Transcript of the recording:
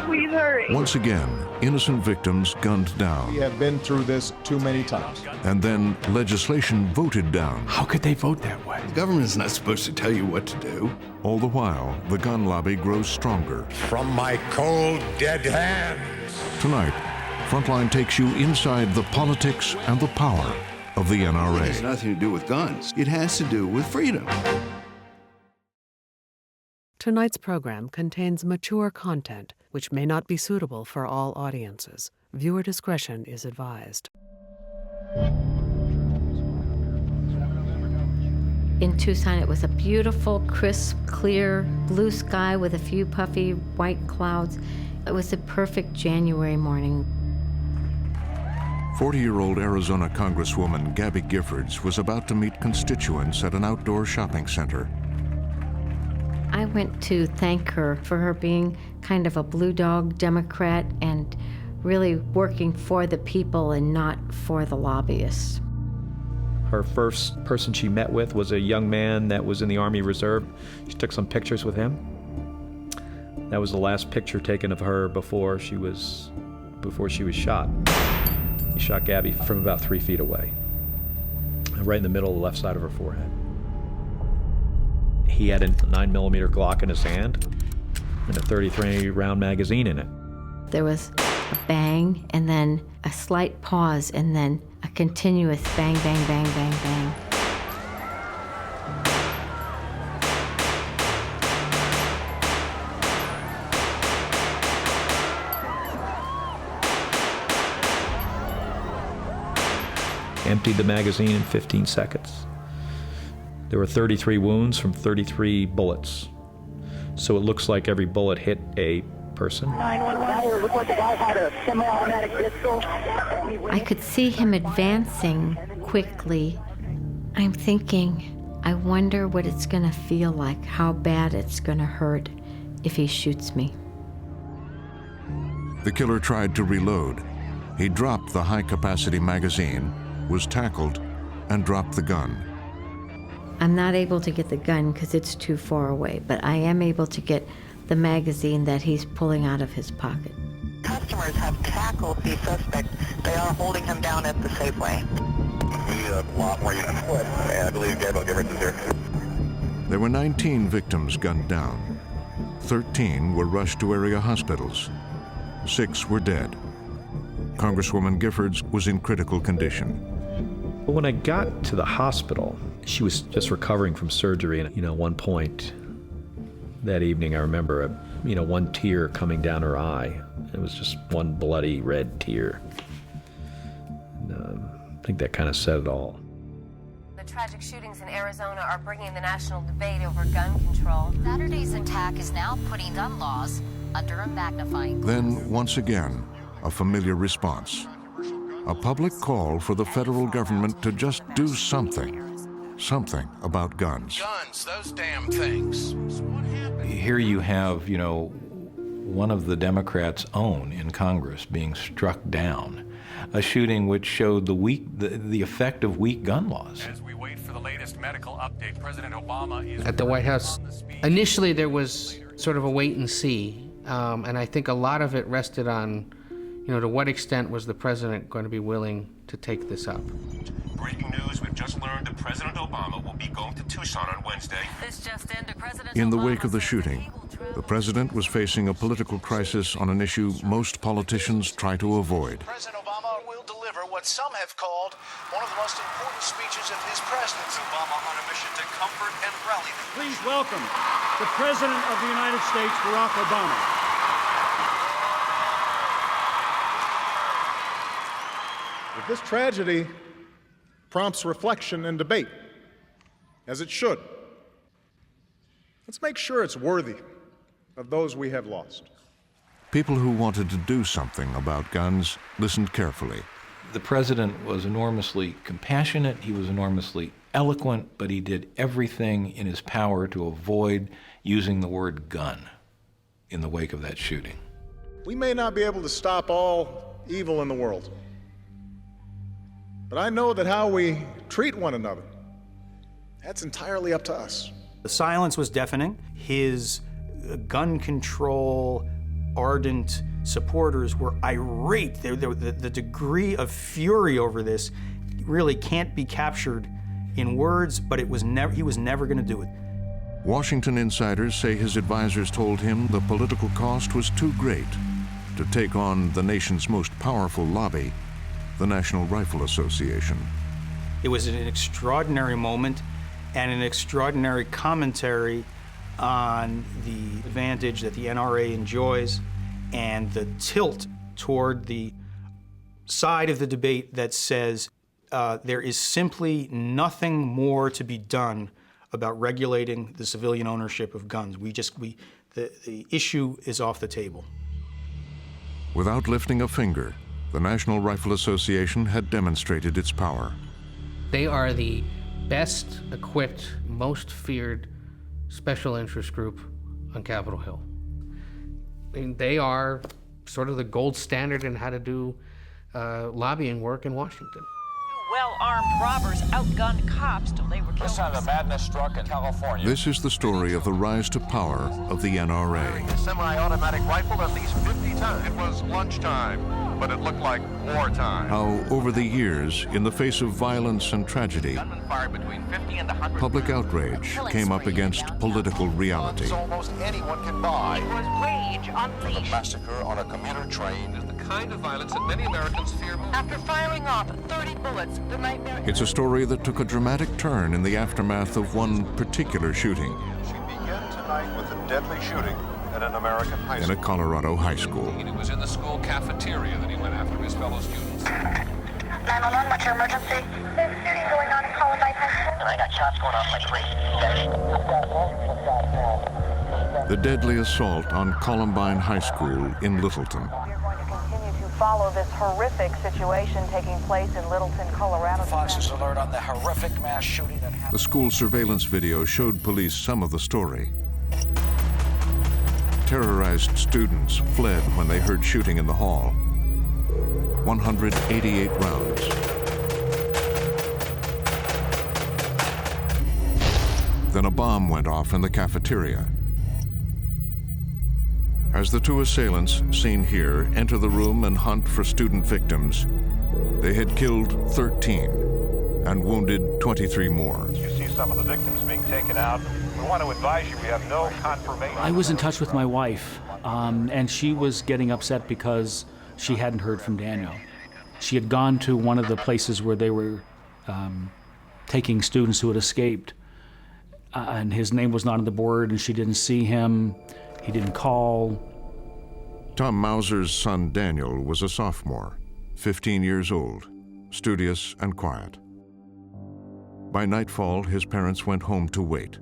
Please hurry. Once again, innocent victims gunned down. We have been through this too many times. And then legislation voted down. How could they vote that way? The government is not supposed to tell you what to do. All the while, the gun lobby grows stronger. From my cold, dead hands. Tonight, Frontline takes you inside the politics and the power of the NRA. It has nothing to do with guns. It has to do with freedom. Tonight's program contains mature content which may not be suitable for all audiences. Viewer discretion is advised. In Tucson, it was a beautiful, crisp, clear, blue sky with a few puffy white clouds. It was a perfect January morning. 40-year-old Arizona Congresswoman Gabby Giffords was about to meet constituents at an outdoor shopping center. I went to thank her for her being kind of a blue dog Democrat and really working for the people and not for the lobbyists. Her first person she met with was a young man that was in the Army Reserve. She took some pictures with him. That was the last picture taken of her before she was shot. He shot Gabby from about 3 feet away, right in the middle of the left side of her forehead. He had a 9mm Glock in his hand and a 33 round magazine in it. There was a bang and then a slight pause and then a continuous bang, bang, bang, bang, bang. Emptied the magazine in 15 seconds. There were 33 wounds from 33 bullets. So it looks like every bullet hit a person. 911, looked like the guy had a semi-automatic pistol. I could see him advancing quickly. I'm thinking, I wonder what it's gonna feel like, how bad it's gonna hurt if he shoots me. The killer tried to reload. He dropped the high-capacity magazine, was tackled, and dropped the gun. I'm not able to get the gun because it's too far away, but I am able to get the magazine that he's pulling out of his pocket. Customers have tackled the suspect. They are holding him down at the Safeway. We need a lot more units. And I believe Gabriel Giffords is here. There were 19 victims gunned down. 13 were rushed to area hospitals. 6 were dead. Congresswoman Giffords was in critical condition. But when I got to the hospital, she was just recovering from surgery. And, at one point that evening, I remember, one tear coming down her eye. It was just one bloody red tear. And, I think that kind of said it all. The tragic shootings in Arizona are bringing the national debate over gun control. Saturday's attack is now putting gun laws under a magnifying glass. Then, once again, a familiar response. A public call for the federal government to just do something about guns. Guns, those damn things. What happened? Here you have, one of the Democrats' own in Congress being struck down, a shooting which showed the effect of weak gun laws. As we wait for the latest medical update, President Obama is... At the White House, initially there was sort of a wait and see, and I think a lot of it rested on, to what extent was the president going to be willing to take this up. Breaking news, we've just learned that President Obama will be going to Tucson on Wednesday. This just into President In the Obama wake of the shooting, the president was facing a political crisis on an issue most politicians try to avoid. President Obama will deliver what some have called one of the most important speeches of his presidency. Obama on a mission to comfort and rally. Please welcome the President of the United States, Barack Obama. If this tragedy prompts reflection and debate, as it should, let's make sure it's worthy of those we have lost. People who wanted to do something about guns listened carefully. The president was enormously compassionate, he was enormously eloquent, but he did everything in his power to avoid using the word gun in the wake of that shooting. We may not be able to stop all evil in the world, but I know that how we treat one another, that's entirely up to us. The silence was deafening. His gun control ardent supporters were irate. The degree of fury over this really can't be captured in words, but he was never going to do it. Washington insiders say his advisors told him the political cost was too great to take on the nation's most powerful lobby, the National Rifle Association. It was an extraordinary moment and an extraordinary commentary on the advantage that the NRA enjoys and the tilt toward the side of the debate that says there is simply nothing more to be done about regulating the civilian ownership of guns. The issue is off the table. Without lifting a finger, the National Rifle Association had demonstrated its power. They are the best equipped, most feared special interest group on Capitol Hill. I mean, they are sort of the gold standard in how to do lobbying work in Washington. Well-armed robbers outgunned cops till they were killed. This time the madness struck in California. This is the story of the rise to power of the NRA. A semi-automatic rifle at least 50 times. It was lunchtime, but it looked like wartime. How, over the years, in the face of violence and tragedy, public outrage came up against political reality. Almost anyone can buy. It was rage unleashed. The massacre on a commuter train is the kind of violence that many Americans fear most. After firing off 30 bullets, the nightmare... It's a story that took a dramatic turn in the aftermath of one particular shooting. She began tonight with a deadly shooting at an American high school. In a Colorado high school. It was in the school cafeteria that he went after his fellow students. 911, what's your emergency? There's a shooting going on in Columbine High School. And I got shots going off like crazy. The deadly assault on Columbine High School in Littleton. We're going to continue to follow this horrific situation taking place in Littleton, Colorado. Fox's alert on the horrific mass shooting that happened. The school surveillance video showed police some of the story. Terrorized students fled when they heard shooting in the hall. 188 rounds. Then a bomb went off in the cafeteria. As the two assailants, seen here, enter the room and hunt for student victims, they had killed 13 and wounded 23 more. You see some of the victims being taken out. We want to advise you we have no confirmation. I was in touch with my wife, and she was getting upset because she hadn't heard from Daniel. She had gone to one of the places where they were taking students who had escaped, and his name was not on the board, and she didn't see him. He didn't call. Tom Mauser's son Daniel was a sophomore, 15 years old, studious and quiet. By nightfall, his parents went home to wait.